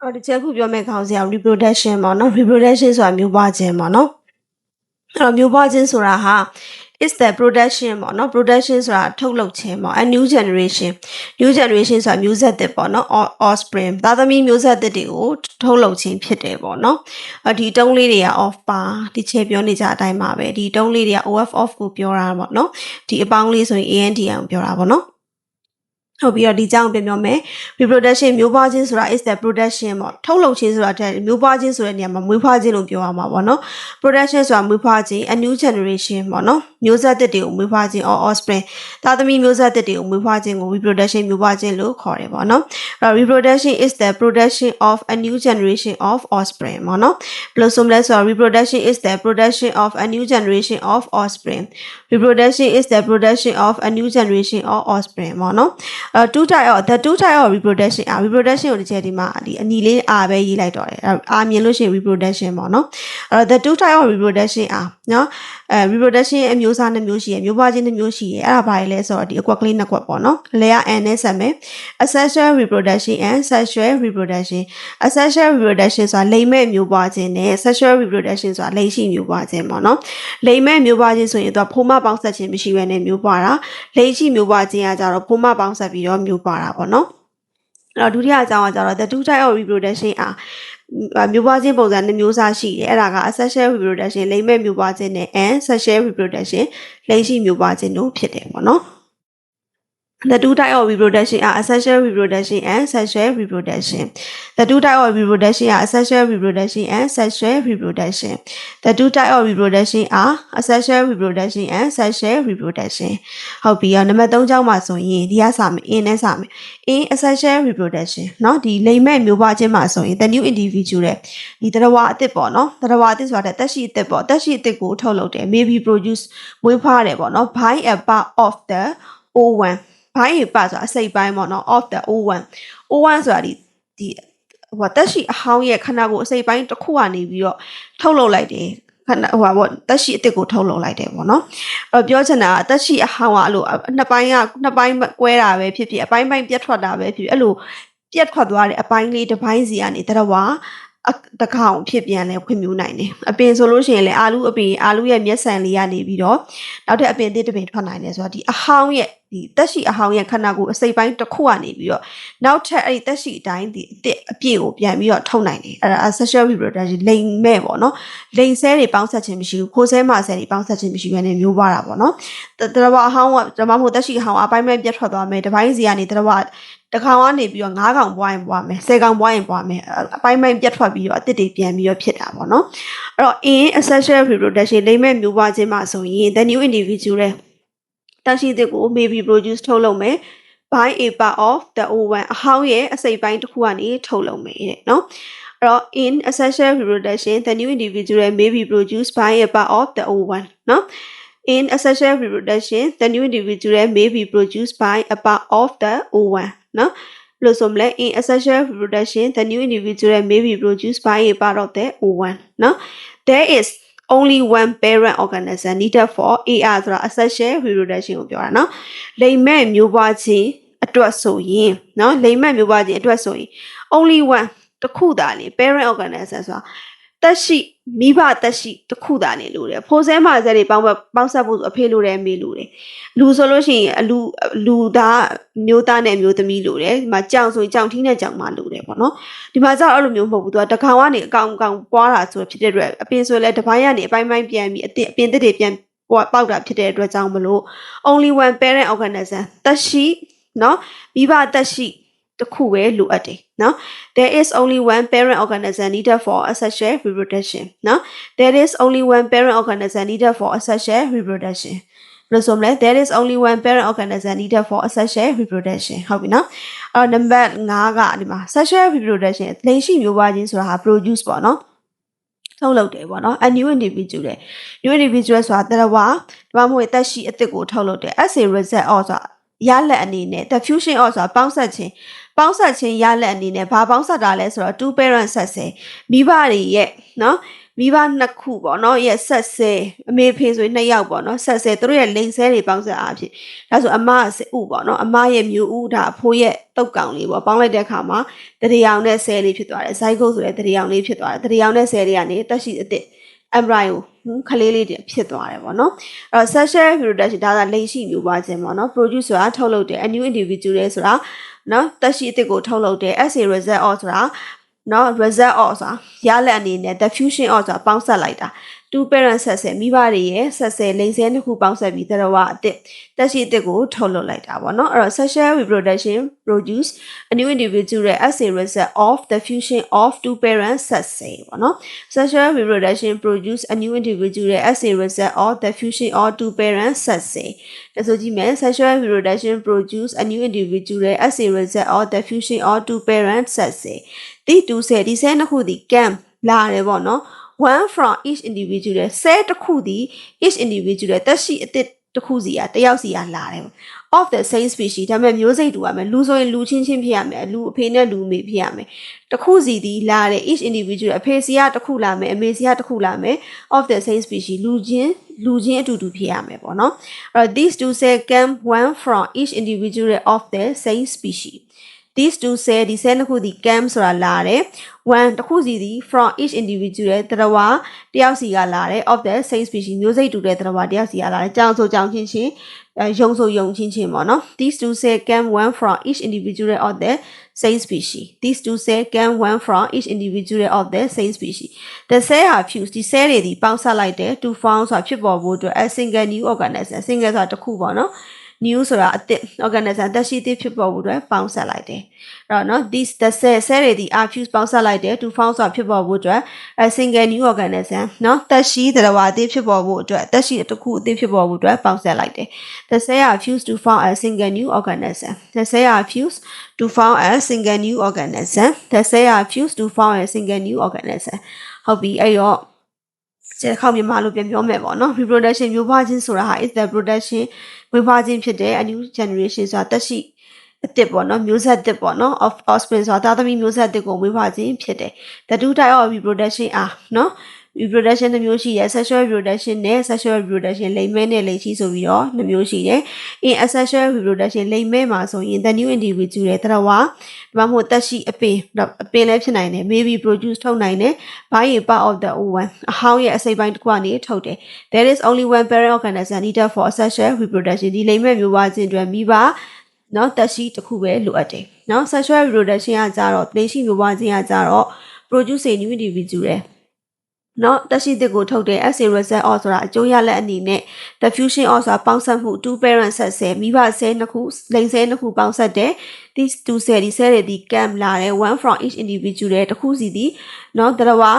ဒီချက်ခုပြောမယ့်ခေါင်းစဉ်က reproduction ပေါ့နော် reproduction ဆိုတာမျိုးပွားခြင်းပေါ့နော်မျိုးပွားခြင်းဆိုတာဟာ is the production ပေါ့နော် production ဆိုတာထုတ်လုပ်ခြင်းပေါ့ a new generation ဆိုတာမျိုးဆက်သစ်ပေါ့နော် offspring သားသမီးမျိုးဆက်သစ်တွေကိုထုတ်လုပ်ခြင်းဖြစ်တယ်ပေါ့နော်ဒီတုံးလေးတွေက off ပါဒီချက်ပြောနေကြအတိုင်းပါပဲဒီတုံးလေးတွေက off ကိုပြောတာပေါ့နော်ဒီအပေါင်းလေးဆိုရင် and ကိုပြောတာပေါ့နော်ဟုတ်ပြီးတော့ဒီကြောင်းပြန်ပြောမယ် reproduction မျိုးပွားခြင်းဆိုတာ is the production ပေါ့ထုတ်လုပ်ခြင်းဆိုတာမျိုးပွားခြင်းဆိုတဲ့နေရာမှာမွေးဖွားခြင်းလို့ပြောရမှာပေါ့နော် production ဆိုတာမွေးဖွားခြင်း a new generation ပေါ့နော်မျိုးဆက်သစ်တွေကိုမွေးဖွားခြင်း or offspring သားသမီးမျိုးဆက်သစ်တွေကိုမွေးဖွားခြင်းကို reproduction မျိုးပွားခြင်းလို့ခေါ်တယ်ပေါ့နော်reproduction is the production of a new generation of offspring ပေါ့နော်ဘယ်လိုဆိုမလဲဆိုတော့ reproduction is the production of a new generation of offspring reproduction is the production of a new generation of offspring ပေါ့နော်two type of the two type of reproduction reproduction ကိုဒီချက်ဒီမှာဒီအနီလေးအာပဲရေးလိုက်တော့တယ်မြင်လို့ရှိရင် reproduction ပေါ့နော်the two type of reproduction နော်reproduction အမျိုးအစား2မျိုးရှိရမျိုးပွားခြင်း2မျိုးရှိရအဲ့ဒါဘာလဲဆိုတော့ဒီအကွက်ကလေး2ကွက်ပေါ့နော်လဲက n နဲ့ဆက်မယ် asexual reproduction and sexual reproduction asexual reproduction ဆိုတာလိင်မဲ့မျိုးပွားခြင်းနဲ့ sexual reproduction ဆိုတာလိင်ရှိမျိုးပွားခြင်းပေါ့နော်လိင်မဲ့မျိုးပွားခြင်းဆိုရင်သူကဖိုးမပေါင်းဆက်ခြင်းမရှိဘဲနဲ့မျိုးပွားတာလိင်ရှိမျိုးပွားခြင်းကကြတော့ဖိုးမပေါင်းဆက်ပြီးတော့မျိုးပွားတာပေါ့နော်အဲ့တော့ဒုတိယအကြောင်းကကြတော့ the two type of reproduction မျိုးပွားခြင်းပုံစံ2မျိုးစားရှိတယ်အဲ့ဒါက asexual reproduction လိင်မဲ့မျိုးပွားခြင်းနဲ့ and sexual reproduction လိင်ရှိမျိုးပွားခြင်းတို့ဖြစ်တယ်ပေါ့နော်The two type of reproduction are asexual reproduction and sexual reproduction. The two type of reproduction are asexual reproduction and sexual reproduction. The two type of reproduction are asexual reproduction and sexual reproduction. ဟုတ်ပြီနံပါတ်3ကြောင်းမှာဆိုရင်ဒီကစာမယ် in နဲ့စာမယ် in asexual reproduction เนาะဒီလိင်မဲ့မျိုးပွားခြင်းမှာဆိုရင် the new individual ဒီတရဝအသစ်ပေါ့เนาะတရဝအသစ်ဆိုတာတက်ရှိအသစ်ပေါ့တက်ရှိအသစ်ကိုထုတ်လုပ်တယ် may be produce မွေးဖွားတယ်ပေါ့เนาะ by a part of the O1ဘိုင်းပါဆိုတာအစိတ်ပိုင်းပေါ့နော် of the O1 ဆိုတာဒီတက်ရှိအဟောင်းရဲ့ခန္ဓာကိုယ်အစိတ်ပိုင်းတစ်ခုကနေပြီးတော့ထုတ်လုပ်လိုက်တယ်ခန္ဓာပေါ့တက်ရှိအစ်စ်ကိုထုတ်လုပ်လိုက်တယ်ပေါ့နော်ပြောချင်တာကတက်ရှိအဟောင်းကအဲ့လိုနှစ်ပိုင်းကွဲတာပဲဖြစ်ဖြစ်အပိုင်းပြတ်ထွက်တာပဲဖြစ်ဖြစ်အဲ့လိုပြတ်ထွက်သွားတဲ့အပိုင်းလေးတစ်ပိုင်းစီကနေတရဝါတကောင်ဖြစ်ပြန်လဲခွင့်ပြုနိုင်တယ်အပင်ဆိုလို့ရှိရင်လည်းအာလူရဲ့မျက်စံလေးကနေပြီးတော့နောက်ထပ်အပင်တစ်ပင်ထွက်နိုင်တယ်ဆိုတော့ဒီအဟောင်းရဲ့ဒီတက်ရှိအဟောင်းရဲ့ခန္ဓာကိုယ်အစိတ်ပိုင်းတစ်ခုကနေပြီးတော့နောက်ထပ်အဲ့ဒီတက်ရှိအတိုင်းဒီအစ်အပြည့်ကိုပြန်ပြီးတော့ထုတ်နိုင်တယ်အဲ့ဒါ sexual reproduction လိင်မဲ့ပေါ့နော်လိင်ဆဲတွေပေါင်းဆက်ခြင်းမရှိဘူးခိုးဆဲမဆဲတွေပေါင်းဆက်ခြင်းမရှိဘဲနဲ့မျိုးပွားတာပေါ့နော်တရဝအဟောင်းကဓမ္မမို့တက်ရှိအဟောင်းအပိုင်းပြတ်ထွက်သွားမယ်တစ်ပိုင်းစီကနေတရဝတကောင်ကနေပြီးတော့9ကောင်ပွားရင်ပွားမယ်10ကောင်ပွားရင်ပွားမယ်အပိုင်းပြတ်ထွက်ပြီးတော့အစ်စ်တွေပြန်ပြီးတော့ဖြစ်တာပေါ့နော်အဲ့တော့ in asexual reproduction လိင်မဲ့မျိုးပွားခြင်းမှာဆိုရင် the new individual တက်ရှိတဲ့ကို may be produce ထုတ်လုပ်မယ် by a part of the O1 အဟောင်းရဲ့အစိတ်ပိုင်းတစ်ခုကနေထုတ်လုပ်မယ်တဲ့နော်အဲ့တော့ in asexual reproduction the new individual may be produced by a part of the O1 နော် In asexual reproduction the new individual may be produced by a part of the O1 နော်လို့ဆိုမလဲ in asexual reproduction the new individual may be produced by a part of the O1 နော် there is only one parent organism needed for AR ဆိုတာ asexual reproduction ကိုပြောတာနော်လိင်မဲ့မျိုးပွားခြင်းအတွက်ဆိုရင်နော်လိင်မဲ့မျိုးပွားခြင်းအတွက်ဆိုရင် only one တစ်ခုသာလေ parent organism ဆိုတာတက်ရှိမိဘတက်ရှိတစ်ခုသာနေလို့တယ်ဖိုးဆဲမာဆဲတွေပေါင်းဆက်ဖို့အဖေလို့တယ်မေလို့တယ်လူဆိုလို့ရှိရင်လူသားမျိုးသားနဲ့မျိုးသမီးလို့တယ်ဒီမှာကြောင်ဆိုရင်ကြောင်ထီးနဲ့ကြောင်မလို့တယ်ပေါ့နော်ဒီမှာကျတော့အဲ့လိုမျိုးမဟုတ်ဘူးသူကတကောင်ကနေအကောင်ပွားတာဆိုဖြစ်တဲ့အတွက်အပင်ဆိုလဲတစ်ပိုင်းကနေအပိုင်းပြန်ပြီးအပင်တစ်တွေပြန်ပေါက်တာဖြစ်တဲ့အတွက်ကြောင့်မလို့ only one parent organism တက်ရှိနော်မိဘတက်ရှိတစ်ခုပဲလိုအပ်တယ်နော် there is only one parent organism needed for asexual reproduction နော် there is only one parent organism needed for asexual reproduction ဘယ်လိုဆိုမလဲ there is only one parent organism needed for asexual reproduction ဟုတ်ပြီနော်နံပါတ်5ကဒီမှာ sexual reproduction လိင်ရှိမျိုးပွားခြင်းဆိုတာဟာ produce ပေါ့နော်ထုတ်လုပ်တယ်ပေါ့နော် a new individual ဆိုတာတရဝါဒါမှမဟုတ်တက်ရှိအစ်စ်ကိုထုတ်လုပ်တယ် as a result of ဆိုတာရလက်အနေနဲ့ the fusion of ဆိုတာပေါင်းဆက်ခြင်းရလက်အနေနဲ့ဘာပေါင်းဆက်တာလဲဆိုတော့ two parent ဆက်စေမိဘတွေရဲ့နော် မိဘနှစ်ခုပေါ့နော်ရဲ့ဆက်ဆဲအမေဖေဆိုရင်2ယောက်ပေါ့နော်ဆက်ဆဲသူတို့ရဲ့လိန်ဆဲတွေပေါင်းဆက်အားဖြင့်ဒါဆိုအမကဥပေါ့နော်အမရဲ့မျိုးဥဒါအဖိုးရဲ့တုတ်ကောင်လေးပေါ့ပေါင်းလိုက်တဲ့အခါမှာတရေအောင်နဲ့ဆဲလေးဖြစ်သွားတယ်ဇိုက်ကုတ်ဆိုတဲ့တရေအောင်လေးဖြစ်သွားတယ်တရေအောင်နဲ့ဆဲလေးကနေတက်ရှိအစ် embryo ခလေးလေးဖြစ်သွားတယ်ပေါ့နော်အဲ့တော့ sexual reproduction ဒါကလိန်ရှိမျိုးပွားခြင်းပေါ့နော် produce ဆိုတာထုတ်လုပ်တယ် a new individual ဆိုတာနော်တက်ရှိအစ်ကိုထုတ်လုပ်တယ် as a result of ဆိုတာနော် result of ဆိုတာရလက်အနေနဲ့ the fusion of ဆိုတာပေါင်းဆက်လိုက်တာ two parents ဆက်ဆဲမိဘတွေရဲ့ဆက်ဆဲလိန်ဆဲတစ်ခုပေါင်းဆက်ပြီးတရဝအစ်တက်ရှိအစ်ကိုထုတ်လုပ်လိုက်တာပေါ့နော်အဲ့တော့ sexual reproduction produce a new individual as a result of the fusion of two parents ဆက်ဆဲပေါ့နော် sexual reproduction produce a new individual as a result of the fusion of two parents ဆက်ဆဲဒါဆိုကြည့်မယ် sexual reproduction produce a new individual as a result of the fusion of two parents ဆက်ဆဲဒီ2ဆဲဒီဆဲနှစ်ခုဒီ can လာတယ်ပေါ့နော်one from each individual ဆဲတစ်ခုဒီ each individual တက်ရှိအစ်တစ်ခုစီတယောက်စီလာတယ် of the same species ဒါပေမဲ့မျိုးစိတ်တူရမယ်လူဆိုရင်လူချင်းချင်းဖြစ်ရမယ်လူအဖေနဲ့လူအမေဖြစ်ရမယ်တစ်ခုစီဒီလာတယ် each individual အဖေစီကတစ်ခုလာမယ်အမေစီကတစ်ခုလာမယ် of the same species လူချင်းအတူတူဖြစ်ရမယ်ပေါ့နော်အဲ့တော့ these two cells come one from each individual of the same species these two cells ဒီ cell နှစ်ခုဒီ come ဆိုတာလာတယ် one တစ်ခုစီဒီ from each individual တရဝတယောက်စီကလာတယ် of the same species မျိုးစိတ်တူတဲ့တရဝတယောက်စီကလာတယ်ကြောင်ဆိုကြောင်ချင်းချင်းယုံဆိုယုံချင်းချင်းပေါ့နော် these two cells come one from each individual of the same species these two cells come one from each individual of the same species the cell are fused ဒီ cell တွေဒီပေါင်းစပ်လိုက်တယ် to form ဆိုတာဖြစ်ပေါ်ဖို့အတွက် a single new organism single ဆိုတာတစ်ခုပေါ့နော်new ဆိုတာအသစ် organism တက်ရှိသည့်ဖြစ်ပေါ်မှုတွေပေါင်းဆက်လိုက်တယ်အဲ့တော့နော် these the cell တွေဒီ are fused ပေါင်းဆက်လိုက်တယ် to form ဆိုတာဖြစ်ပေါ်မှုအတွက် a single new organism နော်တက်ရှိသဝါအသစ်ဖြစ်ပေါ်မှုအတွက်တက်ရှိတစ်ခုအသစ်ဖြစ်ပေါ်မှုအတွက်ပေါင်းဆက်လိုက်တယ် the cell are fused to form a single new organism the cell are fused to form a single new organism the cell are fused to form a single new organism ဟုတ်ပြီအဲ့တော့ကျခေါင်းမြန်မာလိုပြန်ပြောမယ်ပေါ့နော် reproduction မျိုးပွားခြင်းဆိုတာဟာ is the production မွေးဖွားခြင်းဖြစ်တဲ့ a new generation ဆိုတာတက်ရှိအသစ်ပေါ့နော်မျိုးဆက်သစ်ပေါ့နော် of offspring ဆိုတာသားသမီးမျိုးဆက်သစ်ကိုမွေးဖွားခြင်းဖြစ်တယ် the two type of reproduction are နော် reproduction တစ်မျိုးရှိတယ် sexual reproduction နဲ့ sexual reproduction လိမ်မဲနဲ့လိမ်ရှိဆိုပြီးတော့နှစ်မျိုးရှိတယ် in asexual reproduction လိမ်မဲမှာဆိုရင် the new individual တဲ့တရဝါဒါမှမဟုတ်တက်ရှိအပင်လည်းဖြစ်နိုင်တယ် maybe produce ထုတ်နိုင်တယ် by a part of the ovum အဟောင်းရဲ့အစိပ်ပိုင်းတစ်ခုကနေထုတ်တယ် there is only one parent organism needed for asexual reproduction ဒီလိမ်မဲမျိုးပွားခြင်းအတွက်မိဘနော်တက်ရှိတစ်ခုပဲလိုအပ်တယ်နော် sexual reproduction ကကြတော့လိမ်ရှိမျိုးပွားခြင်းကကြတော့ produce a new individualနော်တက်ရှိတဲ့ကိုထုတ်တဲ့ as a result of ဆိုတာအကျိုးရလဒ်အနေနဲ့ the fusion of ဆိုတာပေါင်းစပ်မှု two parent set ဆဲမိဘဆဲနှစ်ခုလိန်ဆဲနှစ်ခုပေါင်းစပ်တဲ့ these two cell ဒီ cell တွေဒီ come လာတယ် one from each individual တစ်ခုစီဒီနော်တရဝါ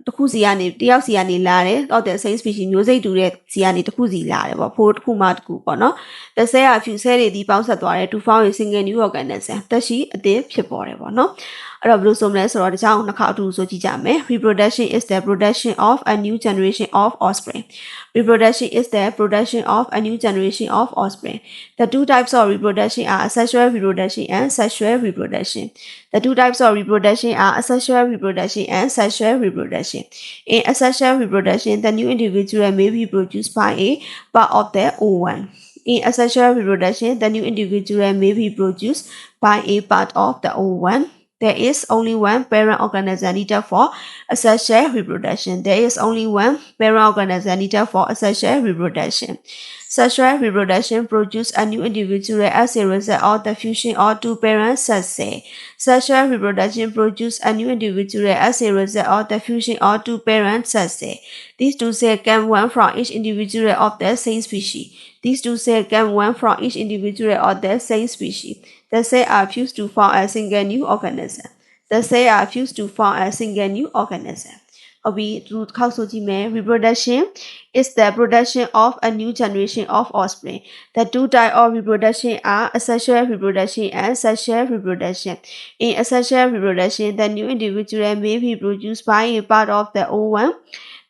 တစ်ခုစီကနေတယောက်စီကနေလာတယ် of the same species မျိုးစိတ်တူတဲ့စီကနေတစ်ခုစီလာတယ်ပေါ့ဖိုးတစ်ခုမှတစ်ခုပေါ့နော် the cell are few cell တွေဒီပေါင်းစပ်သွားတယ် to form a single new organism တက်ရှိအသစ်ဖြစ်ပေါ်တယ်ပေါ့နော်အဲ့တော့ဘယ်လိုဆိုမလဲဆိုတော့ဒီကြောင်နှစ်ခါအတူဆိုကြည့်ကြမယ် reproduction is the production of a new generation of offspring reproduction is the production of a new generation of offspring the two types of reproduction are asexual reproduction and sexual reproduction the two types of reproduction are asexual reproduction and sexual reproduction in asexual reproduction the new individual may be produced by a part of the ovum in asexual reproduction the new individual may be produced by a part of the ovum there is only one parent organism needed for asexual reproduction. There is only one parent organism needed for asexual reproduction. Sexual reproduction produces a new individual as a result of the fusion of two parent cells. Sexual reproduction produces a new individual as a result of the fusion of two parent cells. These two cells come one from each individual of the same species. These two cells come one from each individual of the same species. The cells are fused to form a single new organism. The cells are fused to form a single new organism. Reproduction is the production of a new generation of offspring. The two types of reproduction are asexual reproduction and sexual reproduction. In asexual reproduction, the new individual may be produced by a part of the ovum.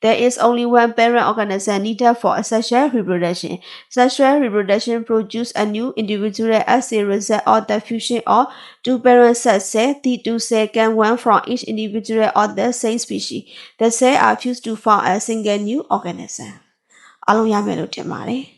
There is only one parent organism needed for sexual reproduction. Sexual reproduction produces a new individual as a result of the fusion of two parent sex cells. The two cells can one from each individual of the same species. The cells are fused to form a single new organism. အားလုံးရမယ်လို့ထင်ပါတယ်။